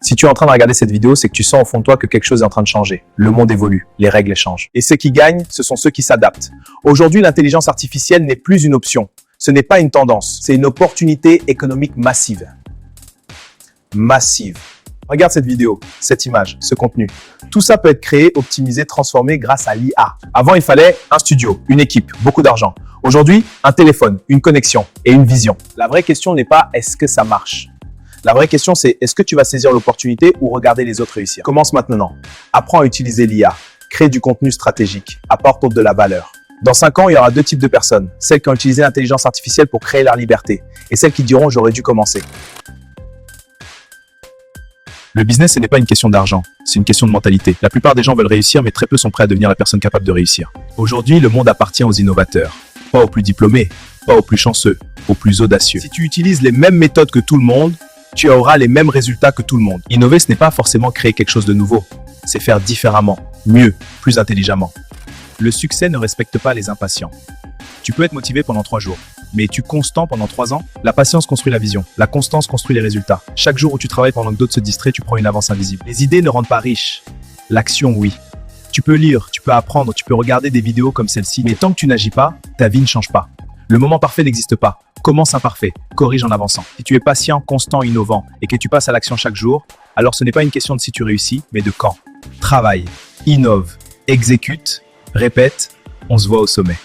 Si tu es en train de regarder cette vidéo, c'est que tu sens au fond de toi que quelque chose est en train de changer. Le monde évolue, les règles changent. Et ceux qui gagnent, ce sont ceux qui s'adaptent. Aujourd'hui, l'intelligence artificielle n'est plus une option. Ce n'est pas une tendance, c'est une opportunité économique massive. Massive. Regarde cette vidéo, cette image, ce contenu. Tout ça peut être créé, optimisé, transformé grâce à l'IA. Avant, il fallait un studio, une équipe, beaucoup d'argent. Aujourd'hui, un téléphone, une connexion et une vision. La vraie question n'est pas est-ce que ça marche? La vraie question, c'est est-ce que tu vas saisir l'opportunité ou regarder les autres réussir? Commence maintenant. Apprends à utiliser l'IA. Crée du contenu stratégique. Apporte de la valeur. Dans 5 ans, il y aura 2 types de personnes. Celles qui ont utilisé l'intelligence artificielle pour créer leur liberté et celles qui diront « j'aurais dû commencer ». Le business, ce n'est pas une question d'argent, c'est une question de mentalité. La plupart des gens veulent réussir, mais très peu sont prêts à devenir la personne capable de réussir. Aujourd'hui, le monde appartient aux innovateurs, pas aux plus diplômés, pas aux plus chanceux, aux plus audacieux. Si tu utilises les mêmes méthodes que tout le monde, tu auras les mêmes résultats que tout le monde. Innover, ce n'est pas forcément créer quelque chose de nouveau, c'est faire différemment, mieux, plus intelligemment. Le succès ne respecte pas les impatients. Tu peux être motivé pendant 3 jours, mais es-tu constant pendant 3 ans? La patience construit la vision, la constance construit les résultats. Chaque jour où tu travailles pendant que d'autres se distraient, tu prends une avance invisible. Les idées ne rendent pas riches, l'action oui. Tu peux lire, tu peux apprendre, tu peux regarder des vidéos comme celle-ci, mais tant que tu n'agis pas, ta vie ne change pas. Le moment parfait n'existe pas. Commence imparfait, corrige en avançant. Si tu es patient, constant, innovant et que tu passes à l'action chaque jour, alors ce n'est pas une question de si tu réussis, mais de quand. Travaille, innove, exécute, répète, on se voit au sommet.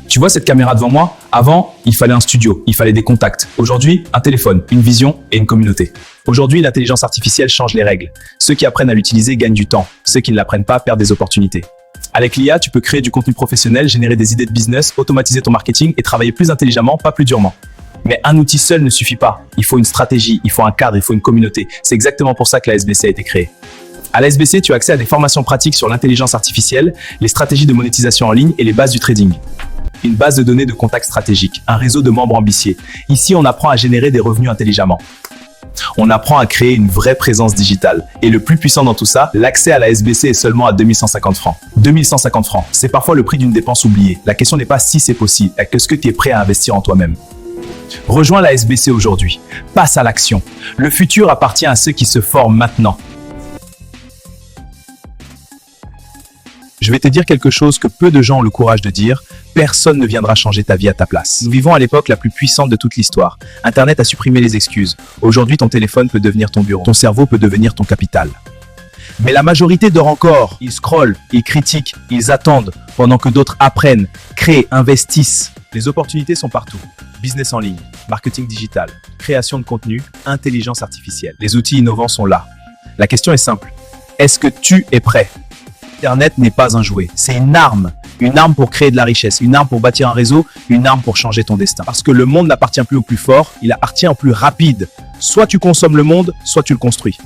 Tu vois cette caméra devant moi? Avant, il fallait un studio, il fallait des contacts. Aujourd'hui, un téléphone, une vision et une communauté. Aujourd'hui, l'intelligence artificielle change les règles. Ceux qui apprennent à l'utiliser gagnent du temps. Ceux qui ne l'apprennent pas perdent des opportunités. Avec l'IA, tu peux créer du contenu professionnel, générer des idées de business, automatiser ton marketing et travailler plus intelligemment, pas plus durement. Mais un outil seul ne suffit pas. Il faut une stratégie, il faut un cadre, il faut une communauté. C'est exactement pour ça que la SBC a été créée. À la SBC, tu as accès à des formations pratiques sur l'intelligence artificielle, les stratégies de monétisation en ligne et les bases du trading. Une base de données de contacts stratégiques, un réseau de membres ambitieux. Ici, on apprend à générer des revenus intelligemment. On apprend à créer une vraie présence digitale. Et le plus puissant dans tout ça, l'accès à la SBC est seulement à 2150 francs. 2150 francs, c'est parfois le prix d'une dépense oubliée. La question n'est pas si c'est possible, mais est-ce que tu es prêt à investir en toi-même? Rejoins la SBC aujourd'hui. Passe à l'action. Le futur appartient à ceux qui se forment maintenant. Je vais te dire quelque chose que peu de gens ont le courage de dire. Personne ne viendra changer ta vie à ta place. Nous vivons à l'époque la plus puissante de toute l'histoire. Internet a supprimé les excuses. Aujourd'hui, ton téléphone peut devenir ton bureau. Ton cerveau peut devenir ton capital. Mais la majorité dort encore. Ils scrollent, ils critiquent, ils attendent, pendant que d'autres apprennent, créent, investissent. Les opportunités sont partout. Business en ligne, marketing digital, création de contenu, intelligence artificielle. Les outils innovants sont là. La question est simple. Est-ce que tu es prêt? Internet n'est pas un jouet, c'est une arme pour créer de la richesse, une arme pour bâtir un réseau, une arme pour changer ton destin. Parce que le monde n'appartient plus au plus fort, il appartient au plus rapide. Soit tu consommes le monde, soit tu le construis.